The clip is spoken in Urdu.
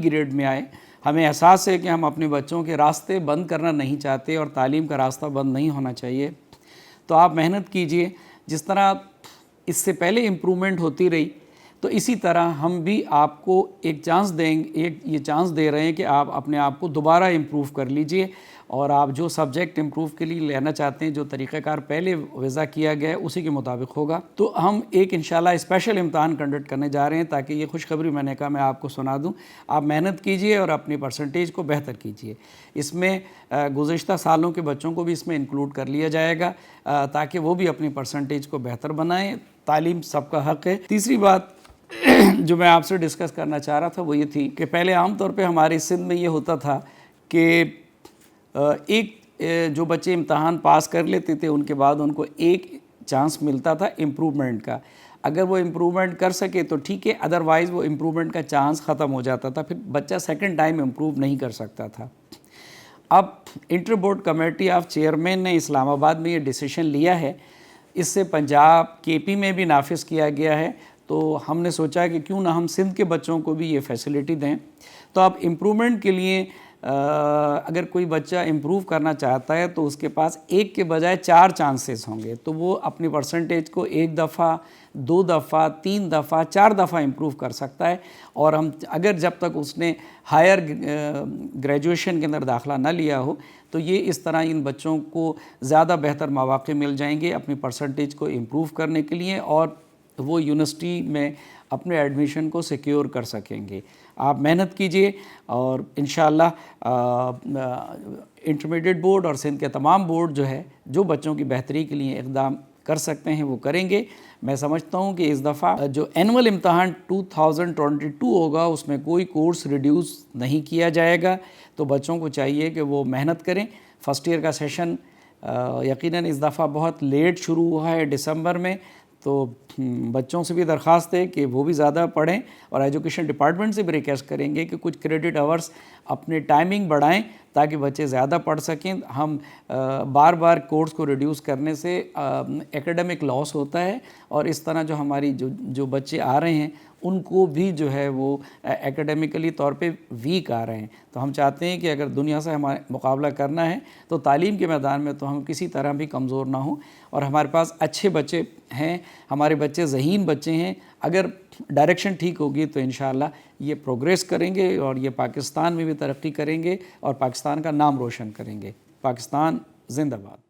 گریڈ میں آئے. ہمیں احساس ہے کہ ہم اپنے بچوں کے راستے بند کرنا نہیں چاہتے اور تعلیم کا راستہ بند نہیں ہونا چاہیے. تو آپ محنت کیجئے. جس طرح اس سے پہلے امپرومنٹ ہوتی رہی تو اسی طرح ہم بھی آپ کو ایک چانس دیں گے، یہ چانس دے رہے ہیں کہ آپ اپنے آپ کو دوبارہ امپروو کر لیجئے، اور آپ جو سبجیکٹ امپروو کے لیے لینا چاہتے ہیں، جو طریقہ کار پہلے وضع کیا گیا ہے اسی کے مطابق ہوگا. تو ہم ایک انشاءاللہ اسپیشل امتحان کنڈکٹ کرنے جا رہے ہیں تاکہ یہ خوشخبری میں نے کہا میں آپ کو سنا دوں. آپ محنت کیجئے اور اپنی پرسنٹیج کو بہتر کیجئے. اس میں گزشتہ سالوں کے بچوں کو بھی اس میں انکلوڈ کر لیا جائے گا تاکہ وہ بھی اپنی پرسنٹیج کو بہتر بنائیں. تعلیم سب کا حق ہے. تیسری بات جو میں آپ سے ڈسکس کرنا چاہ رہا تھا وہ یہ تھی کہ پہلے عام طور پہ ہماری سندھ میں یہ ہوتا تھا کہ ایک جو بچے امتحان پاس کر لیتے تھے ان کے بعد ان کو ایک چانس ملتا تھا امپرومنٹ کا. اگر وہ امپرومنٹ کر سکے تو ٹھیک ہے، ادروائز وہ امپرومنٹ کا چانس ختم ہو جاتا تھا، پھر بچہ سیکنڈ ٹائم امپروو نہیں کر سکتا تھا. اب inter board committee of chairman نے اسلام آباد میں یہ ڈیسیشن لیا ہے. اس سے پنجاب کے پی میں بھی نافذ کیا گیا ہے. تو ہم نے سوچا کہ کیوں نہ ہم سندھ کے بچوں کو بھی یہ فیسلٹی دیں. تو اب امپرومنٹ کے لیے اگر کوئی بچہ امپروو کرنا چاہتا ہے تو اس کے پاس ایک کے بجائے 4 چانسز ہوں گے. تو وہ اپنی پرسنٹیج کو 1 دفعہ، 2 دفعہ، 3 دفعہ، 4 دفعہ امپروو کر سکتا ہے. اور ہم اگر جب تک اس نے ہائر گریجویشن کے اندر داخلہ نہ لیا ہو تو یہ اس طرح ان بچوں کو زیادہ بہتر مواقع مل جائیں گے اپنی پرسنٹیج کو امپروو کرنے کے لیے، اور وہ یونیورسٹی میں اپنے ایڈمیشن کو سیکیور کر سکیں گے. آپ محنت کیجئے اور انشاءاللہ انٹرمیڈیٹ بورڈ اور سندھ کے تمام بورڈ جو ہے جو بچوں کی بہتری کے لیے اقدام کر سکتے ہیں وہ کریں گے. میں سمجھتا ہوں کہ اس دفعہ جو اینول امتحان 2022 ہوگا اس میں کوئی کورس ریڈیوس نہیں کیا جائے گا. تو بچوں کو چاہیے کہ وہ محنت کریں. فرسٹ ایئر کا سیشن یقیناً اس دفعہ بہت لیٹ شروع ہوا ہے دسمبر میں. تو بچوں سے بھی درخواست ہے کہ وہ بھی زیادہ پڑھیں، اور ایجوکیشن ڈپارٹمنٹ سے بھی ریکویسٹ کریں گے کہ کچھ کریڈٹ آورس اپنے ٹائمنگ بڑھائیں تاکہ بچے زیادہ پڑھ سکیں. ہم بار بار کورس کو ریڈیوس کرنے سے ایکیڈمک لاس ہوتا ہے، اور اس طرح جو ہماری جو بچے آ رہے ہیں ان کو بھی جو ہے وہ ایکیڈیمکلی طور پہ ویک آ رہے ہیں. تو ہم چاہتے ہیں کہ اگر دنیا سے ہمارے مقابلہ کرنا ہے تو تعلیم کے میدان میں تو ہم کسی طرح بھی کمزور نہ ہوں، اور ہمارے پاس اچھے بچے ہیں، ہمارے بچے ذہین بچے ہیں. اگر ڈائریکشن ٹھیک ہوگی تو انشاءاللہ یہ پروگریس کریں گے اور یہ پاکستان میں بھی ترقی کریں گے اور پاکستان کا نام روشن کریں گے. پاکستان زندہ باد.